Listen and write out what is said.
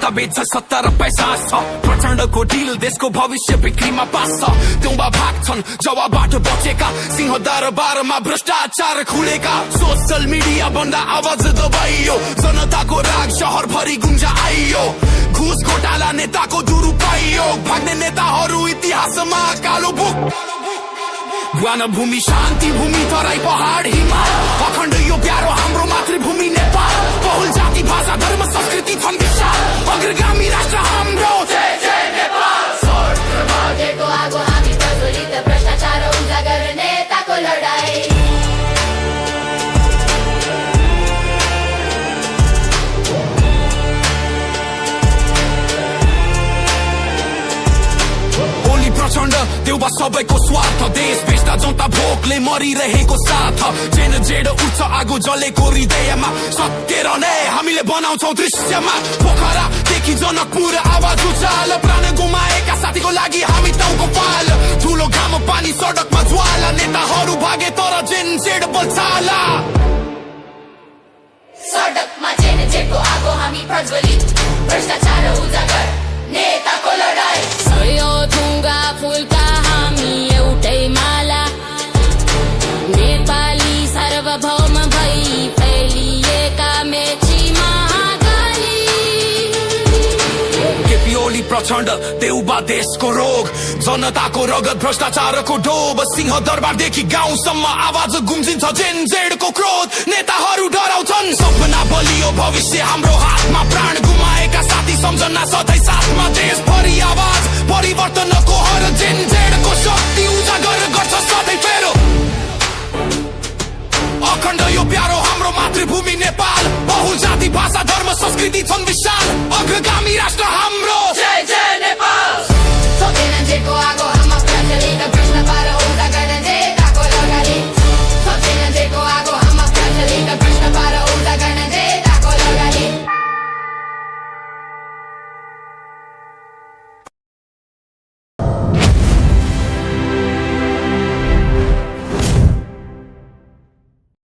जनता बेच्छ सत्ता र पैसा छ प्रचण्डको डिल देशको भविष्य बिक्रीमा पास छ त्यौबा भाग्छन् जवाबाट बचेका सिंह दरबारमा भ्रष्टाचार खुलेका सोशल मिडिया भन्दा आवाज दबाइयो जनताको राग शहरभरि गुन्जाइयो घुस घोटाला नेताको दुरुपयोग भाग्ने नेताहरू इतिहासमा कालो बुक ज्ञान भूमि शान्ति भूमि तराई पहाड हिमाल अखण्ड यो प्यारो हाम्रो मातृभूमि नेपाल बहुल जाति भाषा धर्म संस्कृति छन् विशाल अग्रगामी राष्ट्र हाम्रो जय जय नेपाल सर्वभागेको आगो हामी प्रज्वलित भ्रष्टाचार उजागर नेताको लडाई प्रचण्ड देउबा सबैको स्वार्थ देश बेच्दा जनता भोकले मरिरहेको साथ जेन जेड उच्च आगो जलेको हृदयमा सत्य रहने हामीले बनाउँछौ दृश्यमा पोखरादेखि जनकपुर आवाज उचाल प्राण गुमाएका साथीको लागि हामी टाउको पाल ठुलो घाम पानी सडकमा ज्वाला नेताहरू भागे तर जेन जेड बल्छाला सडकमा जेन जेडको आगो हामी प्रज्वलित भ्रष्टाचार उजागर नेताको लडाई सयो ढुङ्गा फुलका हामी एउटै माला नेपाली सार्वभौम भई फैलिएका मेची महाकाली केपी ओली प्रचण्ड देउबा देशको रोग जनताको रगत भ्रष्टाचारको डोब सिंह दरबारदेखि गाउँसम्म आवाज गुम्जिन्छ जेन जेडको क्रोध नेताहरू डराउँछन् सपना बलियो भविष्य हाम्रो हातमा प्राण गुमाएका साथी सम्झना सधैँ साथमा देशभरि आवाज परिवर्तनको हर जेन जेडको शक्ति उजागर गर्छ सधैँ फेरो अखण्ड यो प्यारो हाम्रो मातृभूमि नेपाल बहुल जाति भाषा धर्म संस्कृति छन् विशाल अग्रगामी राष्ट्र